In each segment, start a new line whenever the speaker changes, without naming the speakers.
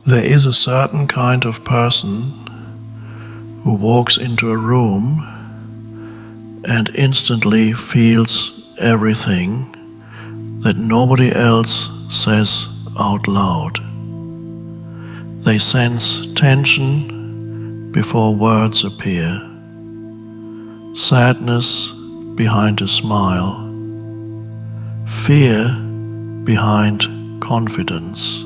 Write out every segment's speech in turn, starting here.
There is a certain kind of person who walks into a room and instantly feels everything that nobody else says out loud. They sense tension before words appear, sadness behind a smile, fear behind confidence.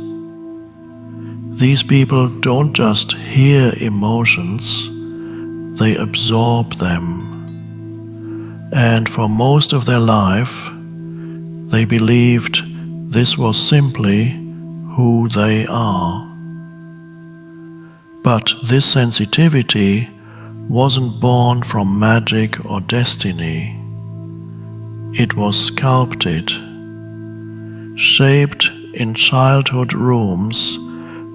These people don't just hear emotions, they absorb them. And for most of their life, they believed this was simply who they are. But this sensitivity wasn't born from magic or destiny. It was sculpted, shaped in childhood rooms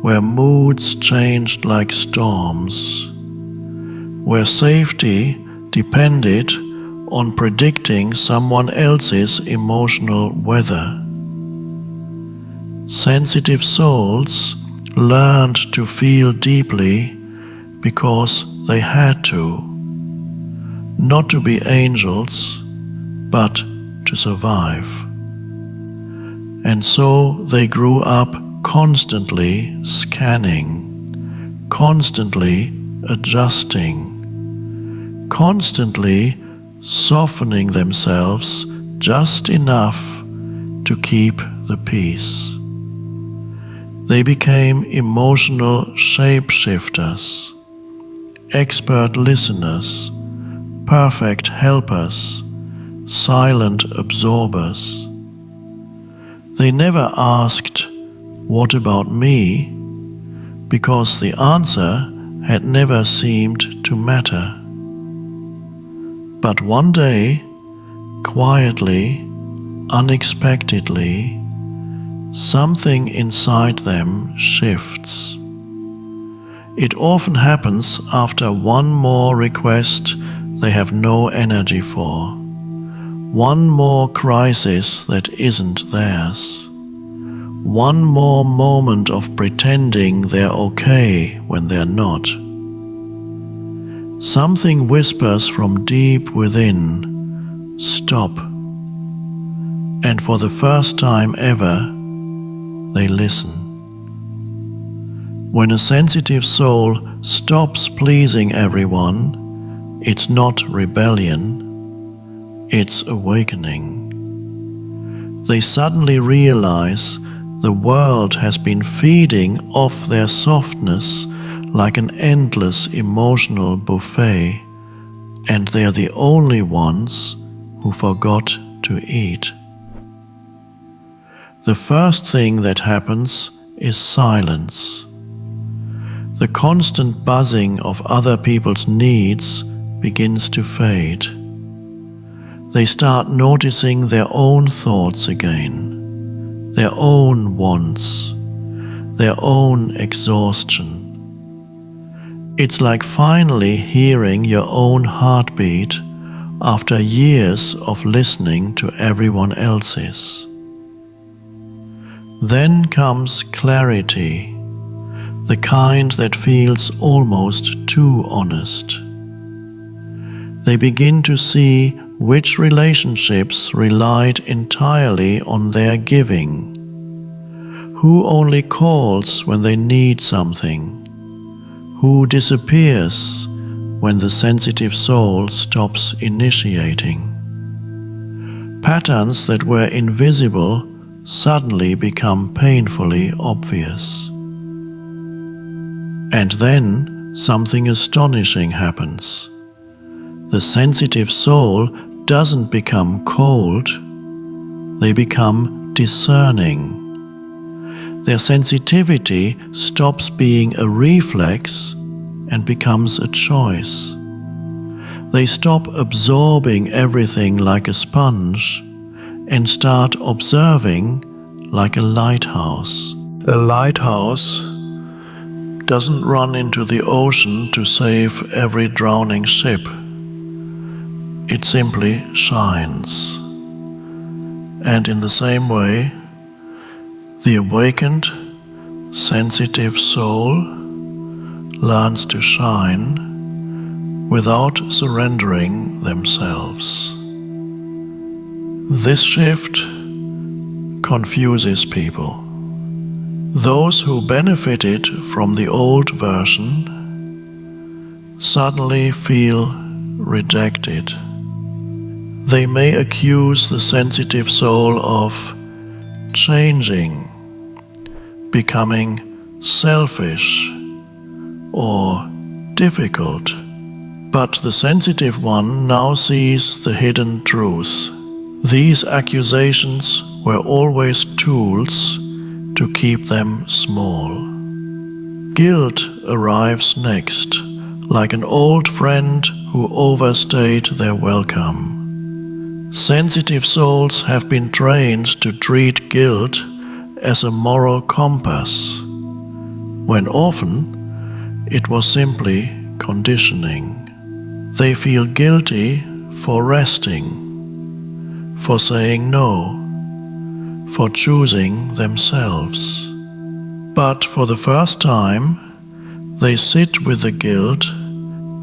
where moods changed like storms, where safety depended on predicting someone else's emotional weather. Sensitive souls learned to feel deeply because they had to, not to be angels, but to survive. And so they grew up constantly scanning, constantly adjusting, constantly softening themselves just enough to keep the peace. They became emotional shapeshifters, expert listeners, perfect helpers, silent absorbers. They never asked, "What about me?" because the answer had never seemed to matter. But one day, quietly, unexpectedly, something inside them shifts. It often happens after one more request they have no energy for, one more crisis that isn't theirs, one more moment of pretending they're okay when they're not. Something whispers from deep within, "Stop." And for the first time ever, they listen. When a sensitive soul stops pleasing everyone, it's not rebellion, it's awakening. They suddenly realize the world has been feeding off their softness like an endless emotional buffet, and they are the only ones who forgot to eat. The first thing that happens is silence. The constant buzzing of other people's needs begins to fade. They start noticing their own thoughts again, their own wants, their own exhaustion. It's like finally hearing your own heartbeat after years of listening to everyone else's. Then comes clarity, the kind that feels almost too honest. They begin to see which relationships relied entirely on their giving, who only calls when they need something, who disappears when the sensitive soul stops initiating. Patterns that were invisible suddenly become painfully obvious. And then something astonishing happens. The sensitive soul doesn't become cold, they become discerning. Their sensitivity stops being a reflex and becomes a choice. They stop absorbing everything like a sponge and start observing like a lighthouse. A lighthouse doesn't run into the ocean to save every drowning ship. It simply shines. And in the same way, the awakened sensitive soul learns to shine without surrendering themselves. This shift confuses people. Those who benefited from the old version suddenly feel rejected. They may accuse the sensitive soul of changing, becoming selfish or difficult. But the sensitive one now sees the hidden truth. These accusations were always tools to keep them small. Guilt arrives next, like an old friend who overstayed their welcome. Sensitive souls have been trained to treat guilt as a moral compass, when often it was simply conditioning. They feel guilty for resting, for saying no, for choosing themselves. But for the first time, they sit with the guilt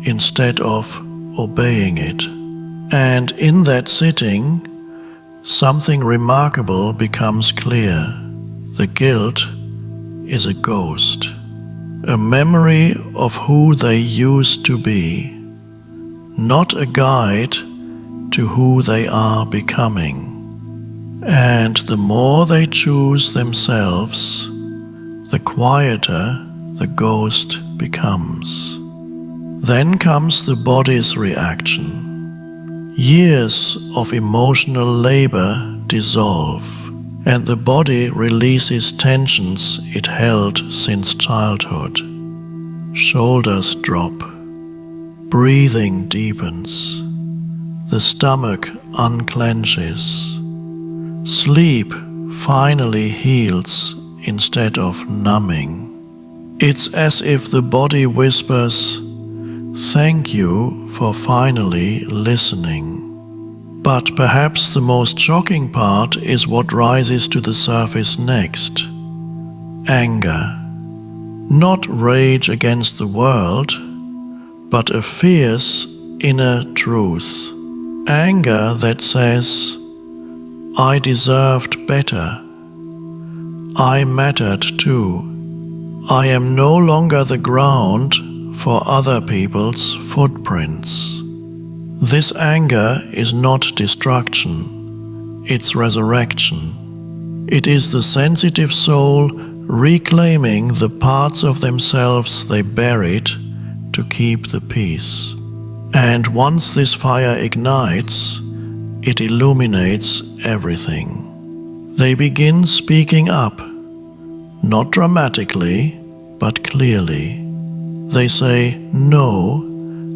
instead of obeying it. And in that sitting, something remarkable becomes clear. The guilt is a ghost, a memory of who they used to be, not a guide to who they are becoming. And the more they choose themselves, the quieter the ghost becomes. Then comes the body's reaction. Years of emotional labor dissolve, and the body releases tensions it held since childhood. Shoulders drop, breathing deepens, the stomach unclenches. Sleep finally heals instead of numbing. It's as if the body whispers, "Thank you for finally listening." But perhaps the most shocking part is what rises to the surface next. Anger. Not rage against the world, but a fierce inner truth. Anger that says, "I deserved better. I mattered too. I am no longer the ground for other people's footprints." This anger is not destruction, it's resurrection. It is the sensitive soul reclaiming the parts of themselves they buried to keep the peace. And once this fire ignites, it illuminates everything. They begin speaking up, not dramatically, but clearly. They say no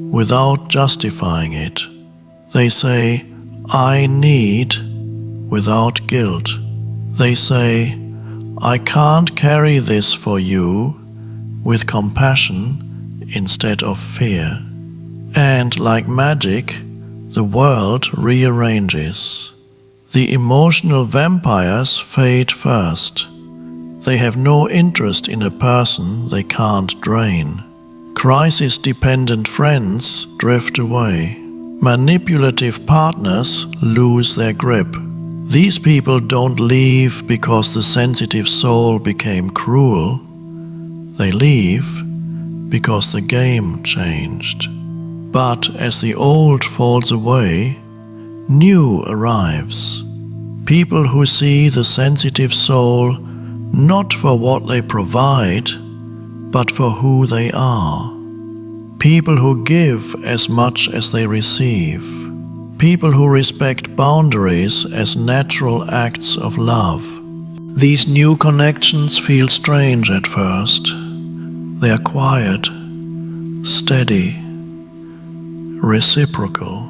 without justifying it. They say, "I need," without guilt. They say, "I can't carry this for you," with compassion instead of fear. And like magic, the world rearranges. The emotional vampires fade first. They have no interest in a person they can't drain. Crisis-dependent friends drift away. Manipulative partners lose their grip. These people don't leave because the sensitive soul became cruel. They leave because the game changed. But as the old falls away, new arrives. People who see the sensitive soul not for what they provide, but for who they are. People who give as much as they receive. People who respect boundaries as natural acts of love. These new connections feel strange at first. They are quiet, steady, reciprocal.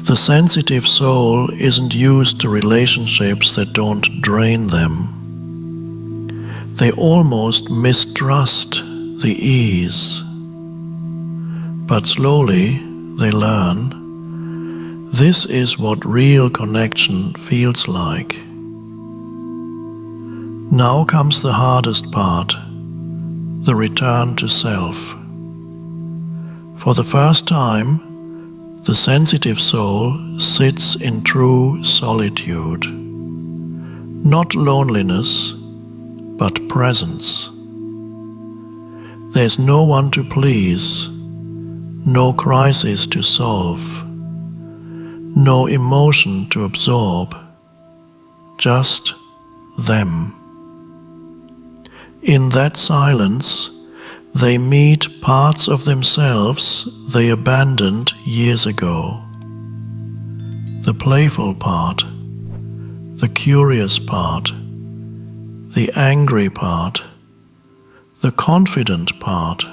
The sensitive soul isn't used to relationships that don't drain them. They almost mistrust the ease. But slowly they learn this is what real connection feels like. Now comes the hardest part, the return to self. For the first time, the sensitive soul sits in true solitude. Not loneliness, but presence. There's no one to please, no crisis to solve, no emotion to absorb, just them. In that silence, they meet parts of themselves they abandoned years ago. The playful part, the curious part, the angry part, the confident part,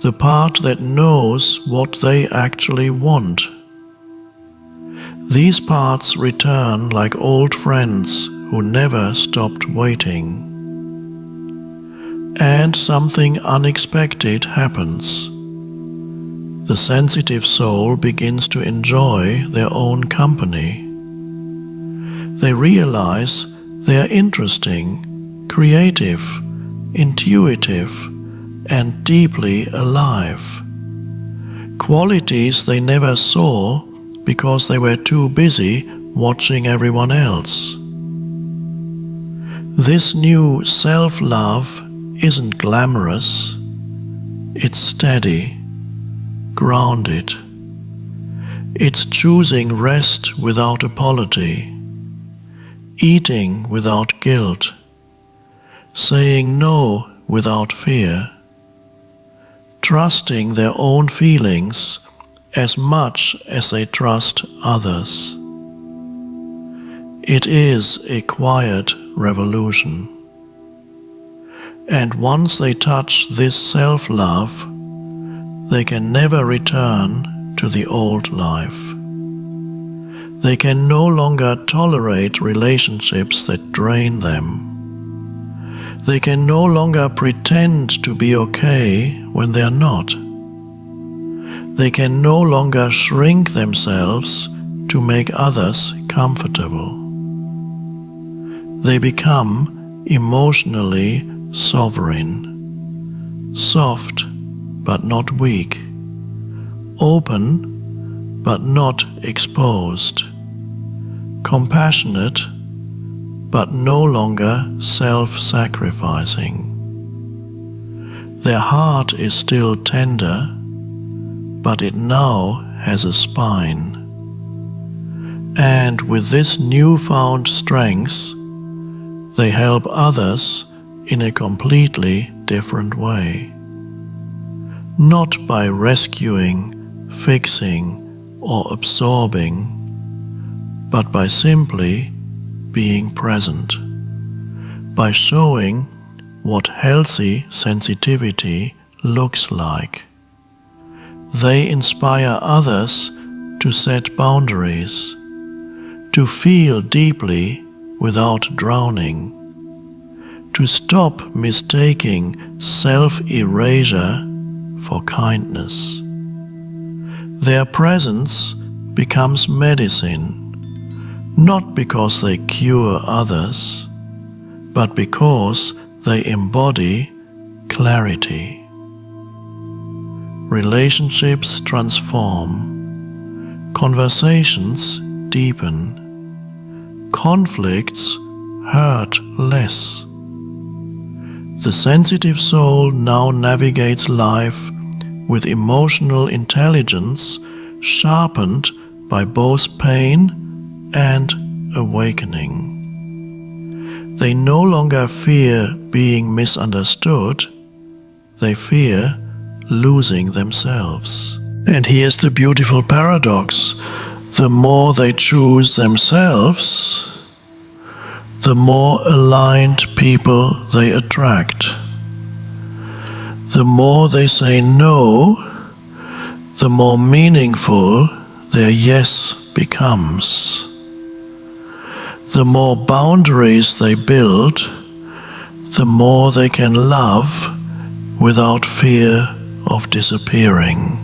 the part that knows what they actually want. These parts return like old friends who never stopped waiting. And something unexpected happens. The sensitive soul begins to enjoy their own company. They realize they are interesting, creative, intuitive, and deeply alive. Qualities they never saw because they were too busy watching everyone else. This new self-love isn't glamorous, it's steady, grounded. It's choosing rest without apology, eating without guilt, saying no without fear, trusting their own feelings as much as they trust others. It is a quiet revolution. And once they touch this self-love, they can never return to the old life. They can no longer tolerate relationships that drain them. They can no longer pretend to be okay when they are not. They can no longer shrink themselves to make others comfortable. They become emotionally sovereign, soft but not weak, open but not exposed, compassionate but no longer self-sacrificing. Their heart is still tender, but it now has a spine. And with this newfound strength, they help others in a completely different way. Not by rescuing, fixing, or absorbing, but by simply being present, by showing what healthy sensitivity looks like. They inspire others to set boundaries, to feel deeply without drowning, to stop mistaking self-erasure for kindness. Their presence becomes medicine, not because they cure others, but because they embody clarity. Relationships transform, conversations deepen, conflicts hurt less. The sensitive soul now navigates life with emotional intelligence sharpened by both pain and awakening. They no longer fear being misunderstood, they fear losing themselves. And here's the beautiful paradox. The more they choose themselves, the more aligned people they attract. The more they say no, the more meaningful their yes becomes. The more boundaries they build, the more they can love without fear of disappearing.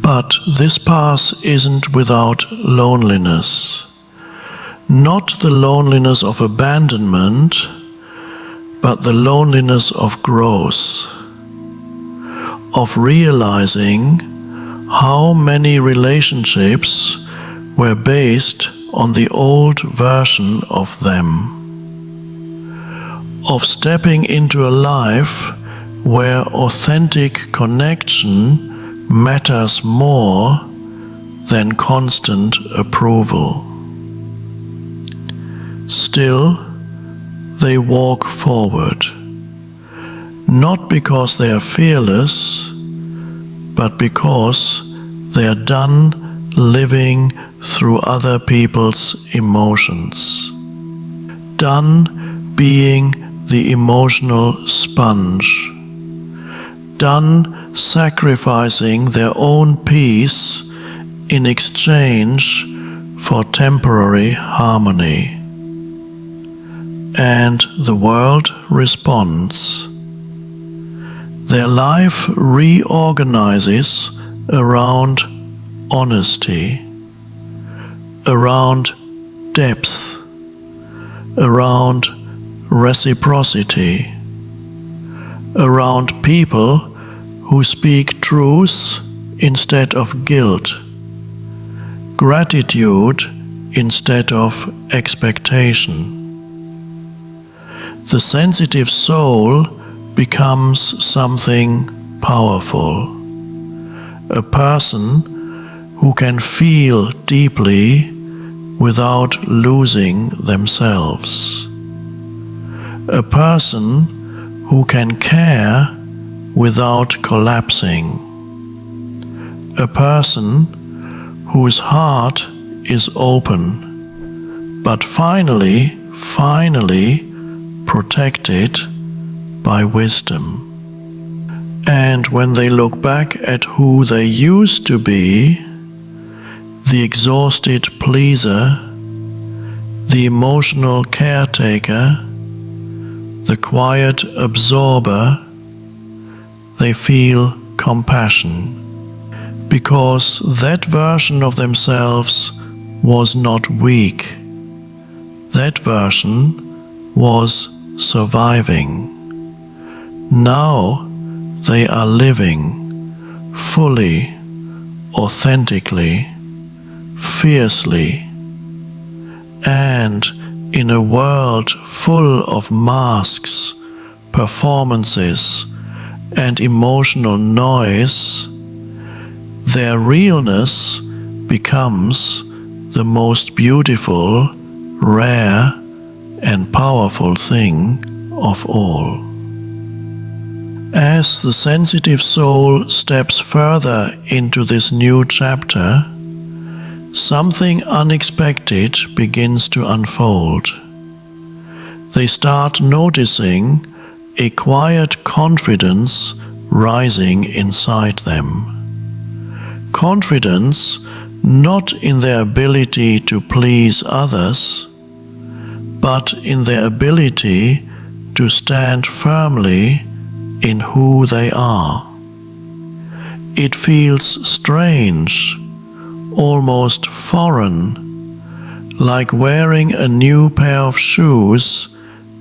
But this path isn't without loneliness. Not the loneliness of abandonment, but the loneliness of growth, of realizing how many relationships were based on the old version of them, of stepping into a life where authentic connection matters more than constant approval. Still, they walk forward, not because they are fearless, but because they are done living through other people's emotions, done being the emotional sponge, done sacrificing their own peace in exchange for temporary harmony. And the world responds. Their life reorganizes around honesty, around depth, around reciprocity, around people who speak truth instead of guilt, gratitude instead of expectation. The sensitive soul becomes something powerful, a person who can feel deeply without losing themselves, a person who can care without collapsing, a person whose heart is open, but finally protected by wisdom. And when they look back at who they used to be, the exhausted pleaser, the emotional caretaker, the quiet absorber, they feel compassion, because that version of themselves was not weak. That version was surviving. Now they are living fully, authentically, fiercely, and in a world full of masks, performances, and emotional noise, their realness becomes the most beautiful, rare, and powerful thing of all. As the sensitive soul steps further into this new chapter, something unexpected begins to unfold. They start noticing a quiet confidence rising inside them. Confidence not in their ability to please others, but in their ability to stand firmly in who they are. It feels strange, almost foreign, like wearing a new pair of shoes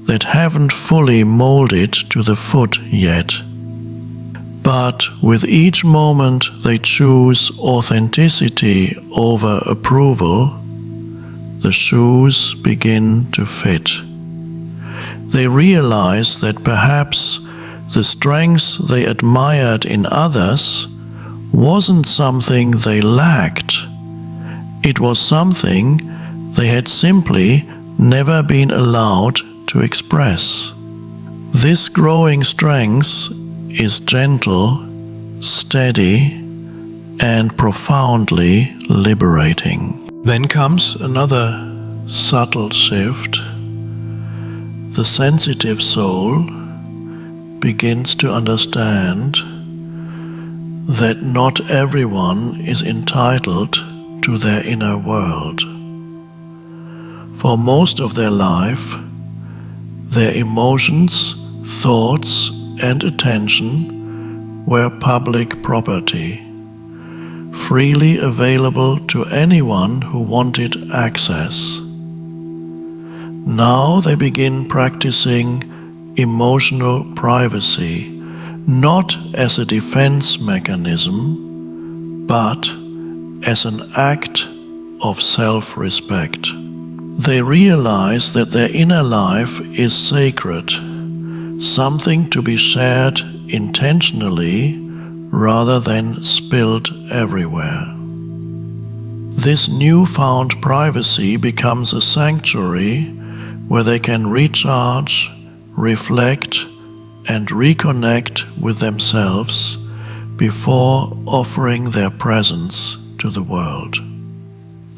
that haven't fully molded to the foot yet. But with each moment they choose authenticity over approval, the shoes begin to fit. They realize that perhaps the strengths they admired in others wasn't something they lacked. It was something they had simply never been allowed to express. This growing strength is gentle, steady, and profoundly liberating. Then comes another subtle shift. The sensitive soul begins to understand that not everyone is entitled to their inner world. For most of their life, their emotions, thoughts, and attention were public property, freely available to anyone who wanted access. Now they begin practicing emotional privacy, not as a defense mechanism, but as an act of self-respect. They realize that their inner life is sacred, something to be shared intentionally rather than spilled everywhere. This newfound privacy becomes a sanctuary where they can recharge, reflect, and reconnect with themselves before offering their presence to the world.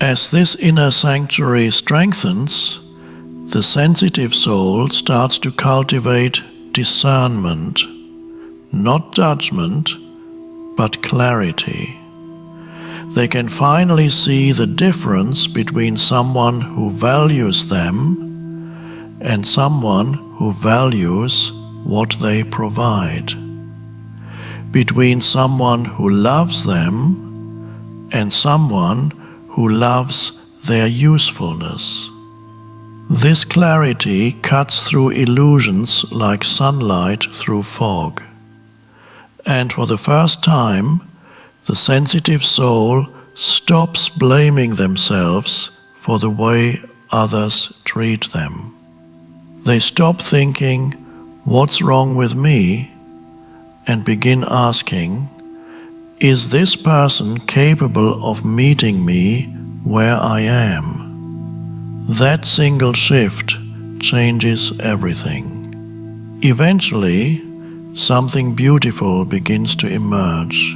As this inner sanctuary strengthens, the sensitive soul starts to cultivate discernment, not judgment, but clarity. They can finally see the difference between someone who values them and someone who values what they provide, between someone who loves them and someone who loves their usefulness. This clarity cuts through illusions like sunlight through fog, and for the first time, the sensitive soul stops blaming themselves for the way others treat them. They stop thinking, "What's wrong with me?" and begin asking, "Is this person capable of meeting me where I am?" That single shift changes everything. Eventually, something beautiful begins to emerge.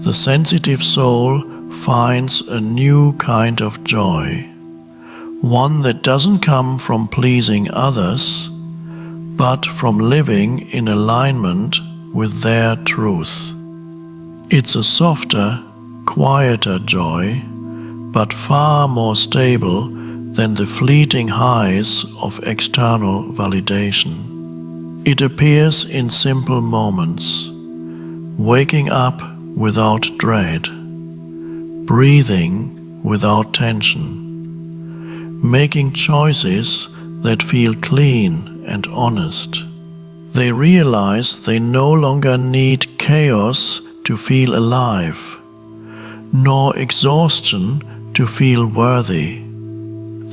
The sensitive soul finds a new kind of joy, one that doesn't come from pleasing others, but from living in alignment with their truth. It's a softer, quieter joy, but far more stable than the fleeting highs of external validation. It appears in simple moments: waking up without dread, breathing without tension, making choices that feel clean and honest. They realize they no longer need chaos to feel alive, nor exhaustion to feel worthy.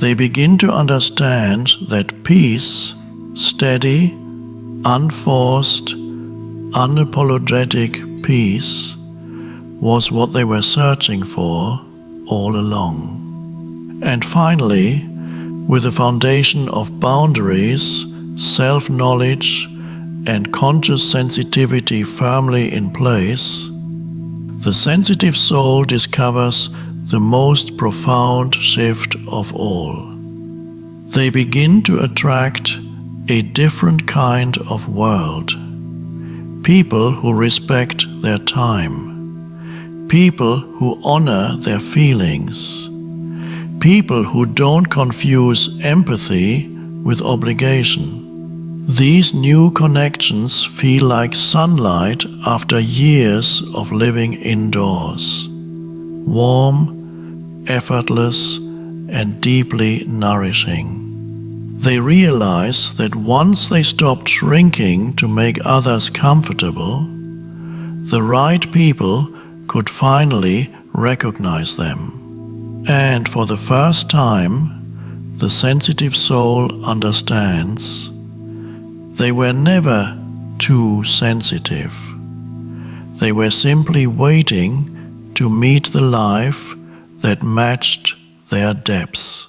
They begin to understand that peace, steady, unforced, unapologetic peace, was what they were searching for all along. And finally, with a foundation of boundaries, self-knowledge, and conscious sensitivity firmly in place, the sensitive soul discovers the most profound shift of all. They begin to attract a different kind of world. People who respect their time. People who honor their feelings. People who don't confuse empathy with obligation. These new connections feel like sunlight after years of living indoors. Warm, effortless, and deeply nourishing. They realize that once they stopped shrinking to make others comfortable, the right people could finally recognize them. And for the first time, the sensitive soul understands they were never too sensitive. They were simply waiting to meet the life that matched their depths.